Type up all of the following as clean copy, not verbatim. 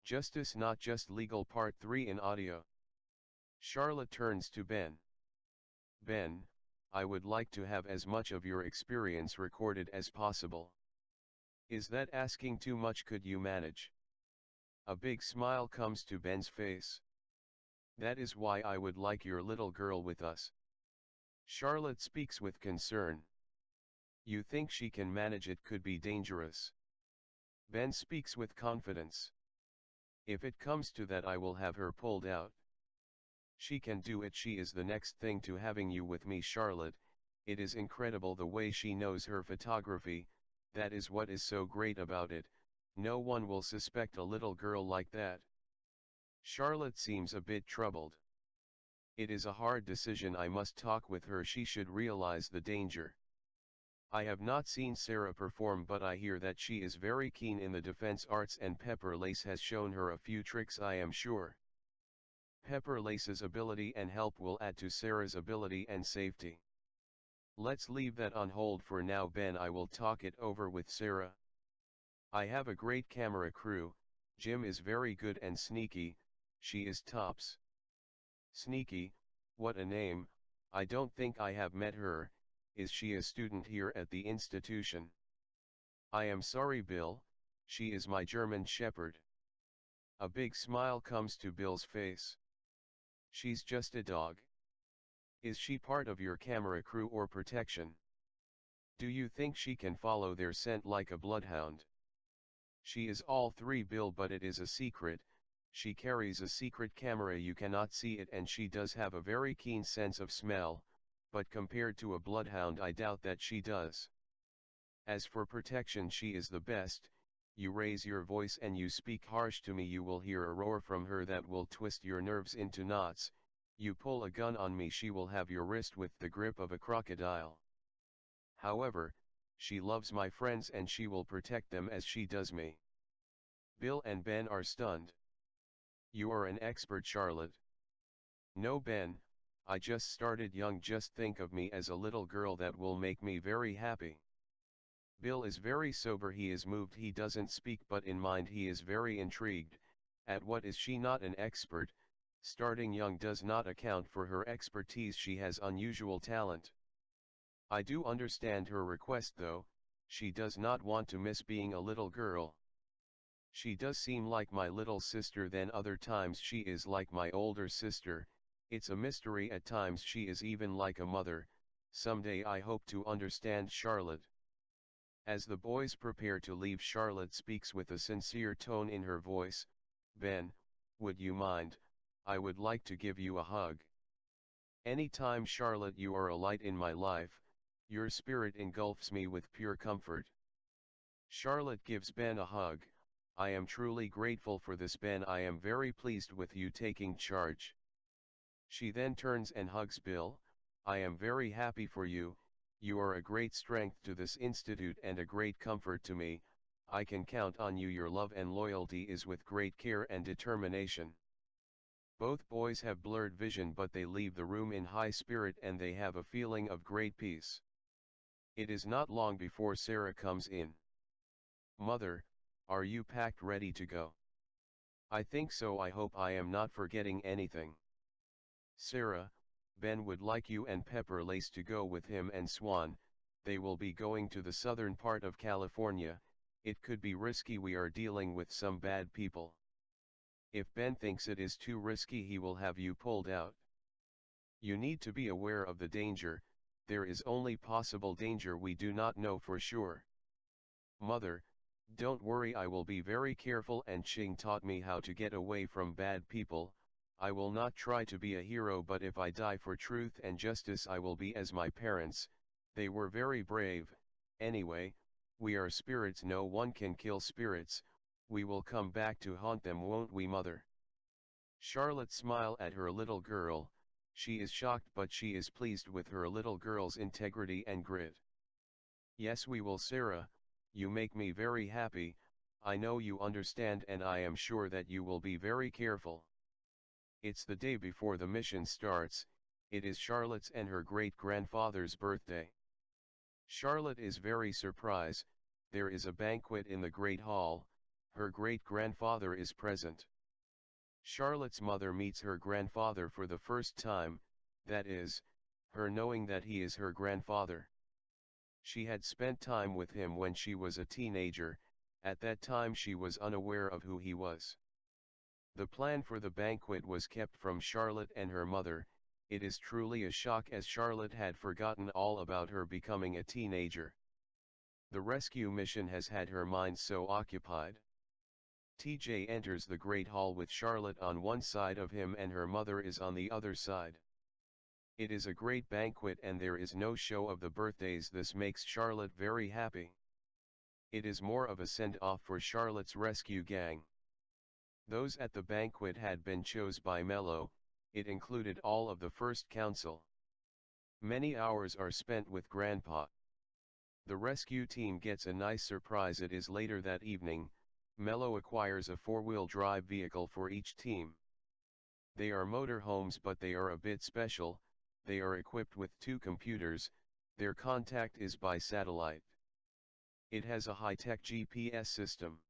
Justice Not Just Legal Part 3 in audio. Charlotte turns to Ben. Ben, I would like to have as much of your experience recorded as possible. Is that asking too much? Could you manage? A big smile comes to Ben's face. That is why I would like your little girl with us. Charlotte speaks with concern. You think she can manage? It could be dangerous. Ben speaks with confidence. If it comes to that, I will have her pulled out. She can do it. She is the next thing to having you with me, Charlotte. It is incredible the way she knows her photography. That is what is so great about it. No one will suspect a little girl like that. Charlotte seems a bit troubled. It is a hard decision. I must talk with her. She should realize the danger. I have not seen Sarah perform, but I hear that she is very keen in the defense arts, and Pepper Lace has shown her a few tricks, I am sure. Pepper Lace's ability and help will add to Sarah's ability and safety. Let's leave that on hold for now, Ben. I will talk it over with Sarah. I have a great camera crew. Jim is very good and sneaky. She is tops. Sneaky, what a name. I don't think I have met her. Is she a student here at the institution? I am sorry, Bill, she is my German Shepherd. A big smile comes to Bill's face. She's just a dog. Is she part of your camera crew or protection? Do you think she can follow their scent like a bloodhound? She is all three, Bill, but it is a secret. She carries a secret camera, you cannot see it, and she does have a very keen sense of smell, but compared to a bloodhound I doubt that she does. As for protection, she is the best. You raise your voice and you speak harsh to me, you will hear a roar from her that will twist your nerves into knots. You pull a gun on me, she will have your wrist with the grip of a crocodile. However, she loves my friends and she will protect them as she does me. Bill and Ben are stunned. You are an expert, Charlotte. No, Ben, I just started young. Just think of me as a little girl. That will make me very happy. Bill is very sober. He is moved. He doesn't speak, but in mind he is very intrigued. At what is she not an expert? Starting young does not account for her expertise. She has unusual talent. I do understand her request though. She does not want to miss being a little girl. She does seem like my little sister, then other times she is like my older sister. It's a mystery. At times she is even like a mother. Someday I hope to understand Charlotte. As the boys prepare to leave, Charlotte speaks with a sincere tone in her voice. Ben, would you mind? I would like to give you a hug. Anytime, Charlotte, you are a light in my life. Your spirit engulfs me with pure comfort. Charlotte gives Ben a hug. I am truly grateful for this, Ben. I am very pleased with you taking charge. She then turns and hugs Bill. I am very happy for you. You are a great strength to this institute and a great comfort to me. I can count on you. Your love and loyalty is with great care and determination. Both boys have blurred vision, but they leave the room in high spirit and they have a feeling of great peace. It is not long before Sarah comes in. Mother, are you packed, ready to go? I think so. I hope I am not forgetting anything. Sarah, Ben would like you and Pepper Lace to go with him and Swan. They will be going to the southern part of California. It could be risky. We are dealing with some bad people. If Ben thinks it is too risky, he will have you pulled out. You need to be aware of the danger. There is only possible danger. We do not know for sure. Mother, don't worry, I will be very careful, and Ching taught me how to get away from bad people. I will not try to be a hero, but if I die for truth and justice, I will be as my parents. They were very brave. Anyway, we are spirits. No one can kill spirits. We will come back to haunt them, won't we, Mother? Charlotte smiled at her little girl. She is shocked, but she is pleased with her little girl's integrity and grit. Yes, we will, Sarah. You make me very happy. I know you understand, and I am sure that you will be very careful. It's the day before the mission starts. It is Charlotte's and her great-grandfather's birthday. Charlotte is very surprised. There is a banquet in the great hall. Her great-grandfather is present. Charlotte's mother meets her grandfather for the first time, that is, her knowing that he is her grandfather. She had spent time with him when she was a teenager. At that time she was unaware of who he was. The plan for the banquet was kept from Charlotte and her mother. It is truly a shock, as Charlotte had forgotten all about her becoming a teenager. The rescue mission has had her mind so occupied. TJ enters the great hall with Charlotte on one side of him and her mother is on the other side. It is a great banquet and there is no show of the birthdays. This makes Charlotte very happy. It is more of a send-off for Charlotte's rescue gang. Those at the banquet had been chosen by Mello. It included all of the first council. Many hours are spent with Grandpa. The rescue team gets a nice surprise. It is later that evening. Mello acquires a four-wheel drive vehicle for each team. They are motorhomes, but they are a bit special. They are equipped with two computers. Their contact is by satellite. It has a high-tech GPS system.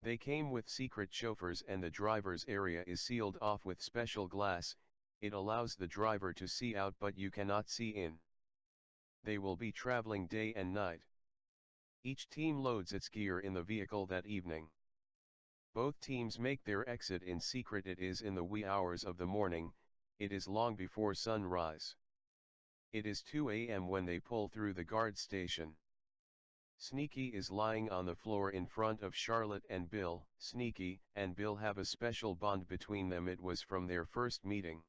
They came with secret chauffeurs and the driver's area is sealed off with special glass. It allows the driver to see out but you cannot see in. They will be traveling day and night. Each team loads its gear in the vehicle that evening. Both teams make their exit in secret. It is in the wee hours of the morning. It is long before sunrise. It is 2 a.m. when they pull through the guard station. Sneaky is lying on the floor in front of Charlotte and Bill. Sneaky and Bill have a special bond between them. It was from their first meeting.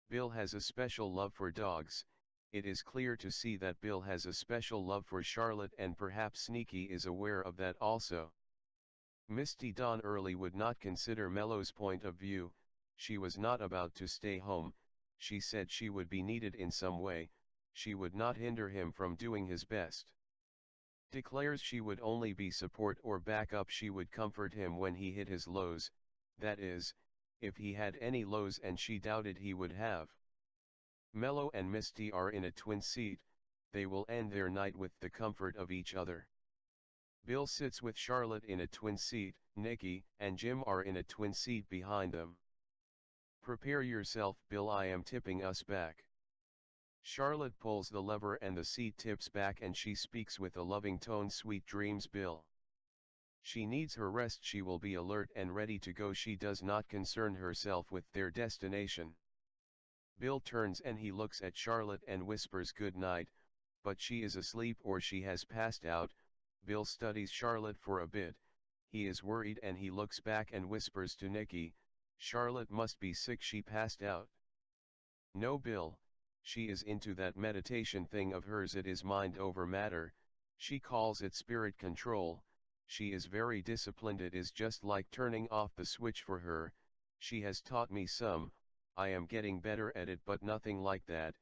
Bill has a special love for dogs. It is clear to see that Bill has a special love for Charlotte and perhaps Sneaky is aware of that also. Misty Dawn early would not consider Mello's point of view. She was not about to stay home. She said she would be needed in some way. She would not hinder him from doing his best. Declares she would only be support or backup. She would comfort him when he hit his lows, that is, if he had any lows, and she doubted he would have. Mello and Misty are in a twin seat. They will end their night with the comfort of each other. Bill sits with Charlotte in a twin seat. Nikki and Jim are in a twin seat behind them. Prepare yourself, Bill, I am tipping us back. Charlotte pulls the lever and the seat tips back and she speaks with a loving tone. Sweet dreams, Bill. She needs her rest. She will be alert and ready to go. She does not concern herself with their destination. Bill turns and he looks at Charlotte and whispers good night, but she is asleep or she has passed out. Bill studies Charlotte for a bit. He is worried and he looks back and whispers to Nikki, Charlotte must be sick, she passed out. No, Bill, she is into that meditation thing of hers. It is mind over matter. She calls it spirit control. She is very disciplined. It is just like turning off the switch for her. She has taught me some. I am getting better at it, but nothing like that.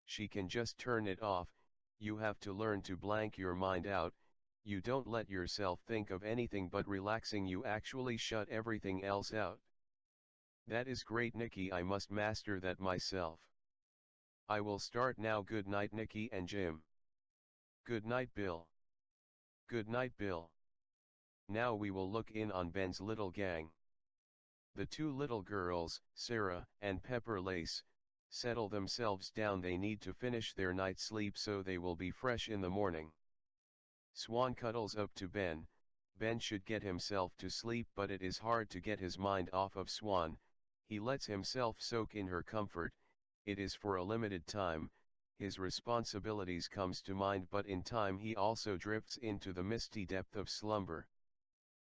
She can just turn it off. You have to learn to blank your mind out. You don't let yourself think of anything but relaxing. You actually shut everything else out. That is great, Nikki. I must master that myself. I will start now. Good night, Nikki and Jim. Good night, Bill. Good night, Bill. Now we will look in on Ben's little gang. The two little girls, Sarah and Pepper Lace, settle themselves down. They need to finish their night's sleep so they will be fresh in the morning. Swan cuddles up to Ben. Ben should get himself to sleep, but it is hard to get his mind off of Swan. He lets himself soak in her comfort. It is for a limited time. His responsibilities comes to mind, but in time he also drifts into the misty depth of slumber.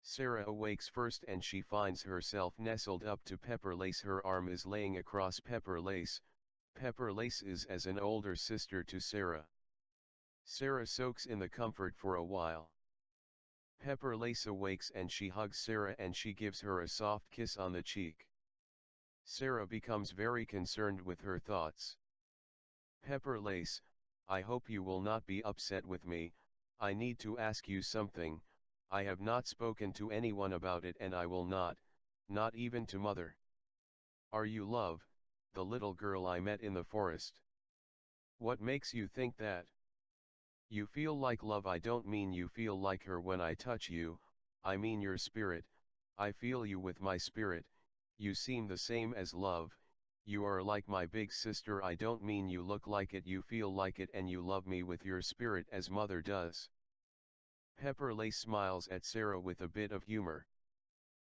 Sarah awakes first and she finds herself nestled up to Pepper Lace. Her arm is laying across Pepper Lace. Pepper Lace is as an older sister to Sarah. Sarah soaks in the comfort for a while. Pepper Lace awakes and she hugs Sarah and she gives her a soft kiss on the cheek. Sarah becomes very concerned with her thoughts. Pepper Lace, I hope you will not be upset with me. I need to ask you something. I have not spoken to anyone about it and I will not even to mother. Are you Love, the little girl I met in the forest? What makes you think that? You feel like Love. I don't mean you feel like her when I touch you. I mean your spirit, I feel you with my spirit, you seem the same as love, you are like my big sister. I don't mean you look like it, you feel like it, and you love me with your spirit as mother does. Pepper Lace smiles at Sarah with a bit of humor.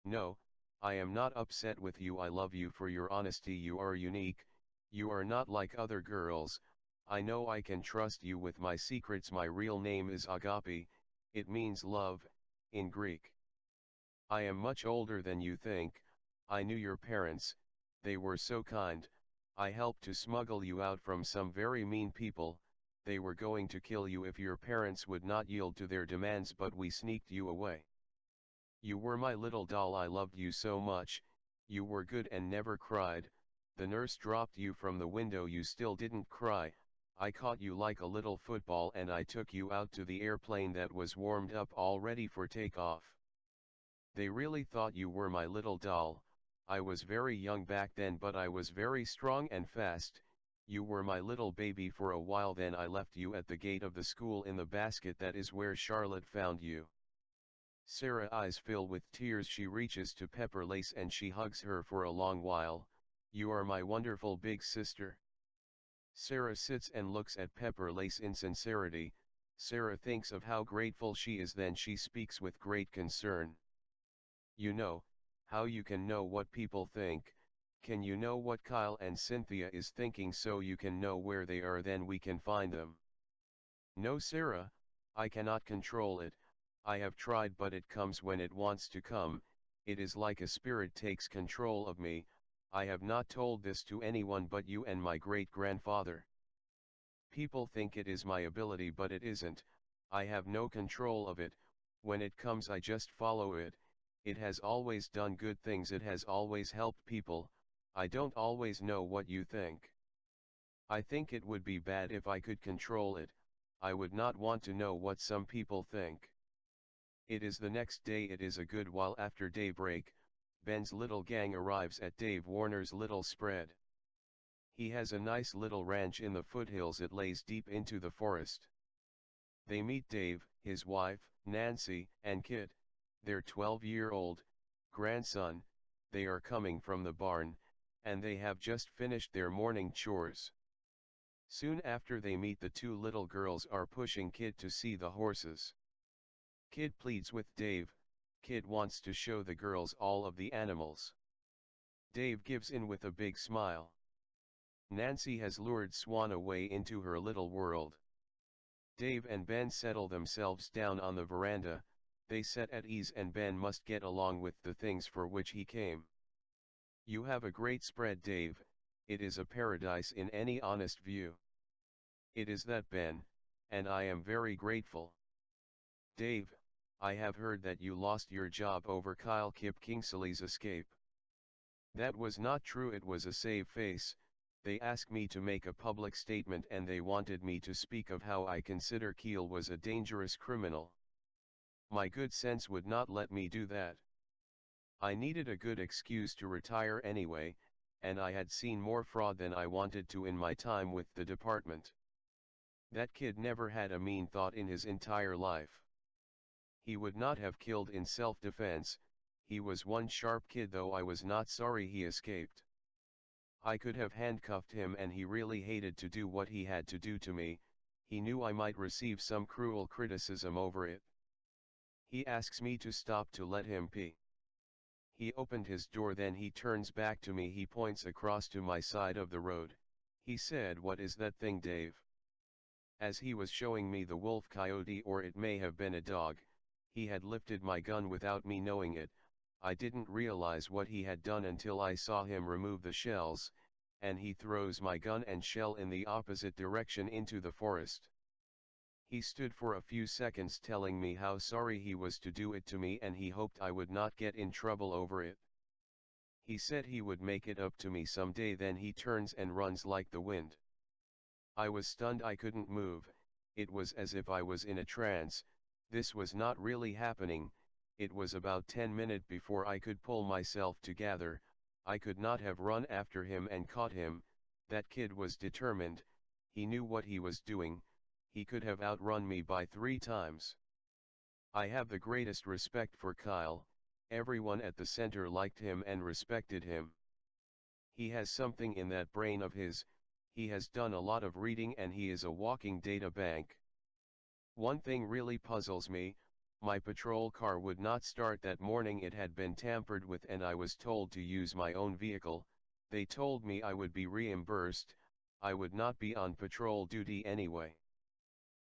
No, I am not upset with you. I love you for your honesty. You are unique, you are not like other girls. I know I can trust you with my secrets. My real name is Agape, it means love, in Greek. I am much older than you think. I knew your parents, they were so kind. I helped to smuggle you out from some very mean people. They were going to kill you if your parents would not yield to their demands, but we sneaked you away. You were my little doll. I loved you so much. You were good and never cried. The nurse dropped you from the window. You still didn't cry. I caught you like a little football and I took you out to the airplane that was warmed up all ready for takeoff. They really thought you were my little doll. I was very young back then, but I was very strong and fast. You were my little baby for a while, then I left you at the gate of the school in the basket. That is where Charlotte found you. Sarah's eyes fill with tears. She reaches to Pepper Lace and she hugs her for a long while. You are my wonderful big sister. Sarah sits and looks at Pepper Lace in sincerity. Sarah thinks of how grateful she is, then she speaks with great concern. You know, how you can know what people think? Can you know what Kyle and Cynthia is thinking so you can know where they are, then we can find them? No, Sarah, I cannot control it. I have tried, but it comes when it wants to come. It is like a spirit takes control of me. I have not told this to anyone but you and my great-grandfather. People think it is my ability, but it isn't. I have no control of it. When it comes, I just follow it. It has always done good things. It has always helped people. I don't always know what you think. I think it would be bad if I could control it. I would not want to know what some people think. It is the next day. It is a good while after daybreak. Ben's little gang arrives at Dave Warner's little spread. He has a nice little ranch in the foothills. It lays deep into the forest. They meet Dave, his wife, Nancy, and Kit, their 12-year-old grandson. They are coming from the barn, and they have just finished their morning chores. Soon after they meet, the two little girls are pushing Kit to see the horses. Kit pleads with Dave. Kit wants to show the girls all of the animals. Dave gives in with a big smile. Nancy has lured Swan away into her little world. Dave and Ben settle themselves down on the veranda. They sit at ease and Ben must get along with the things for which he came. You have a great spread, Dave. It is a paradise in any honest view. It is that, Ben, and I am very grateful. Dave, I have heard that you lost your job over Kyle Kip Kingsley's escape. That was not true. It was a save face. They asked me to make a public statement and they wanted me to speak of how I consider Keel was a dangerous criminal. My good sense would not let me do that. I needed a good excuse to retire anyway, and I had seen more fraud than I wanted to in my time with the department. That kid never had a mean thought in his entire life. He would not have killed in self-defense. He was one sharp kid, though I was not sorry he escaped. I could have handcuffed him, and he really hated to do what he had to do to me. He knew I might receive some cruel criticism over it. He asks me to stop to let him pee. He opened his door, then he turns back to me. He points across to my side of the road. He said, "What is that thing, Dave?" As he was showing me the wolf coyote, or it may have been a dog, he had lifted my gun without me knowing it. I didn't realize what he had done until I saw him remove the shells, and he throws my gun and shell in the opposite direction into the forest. He stood for a few seconds telling me how sorry he was to do it to me and he hoped I would not get in trouble over it. He said he would make it up to me someday, then he turns and runs like the wind. I was stunned. I couldn't move. It was as if I was in a trance. This was not really happening. It was about 10 minutes before I could pull myself together. I could not have run after him and caught him. That kid was determined. He knew what he was doing. He could have outrun me by 3 times. I have the greatest respect for Kyle. Everyone at the center liked him and respected him. He has something in that brain of his, he has done a lot of reading and he is a walking data bank. One thing really puzzles me, my patrol car would not start that morning. It had been tampered with and I was told to use my own vehicle. They told me I would be reimbursed, I would not be on patrol duty anyway.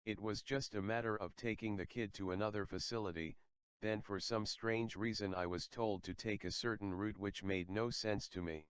It was just a matter of taking the kid to another facility, then for some strange reason I was told to take a certain route which made no sense to me.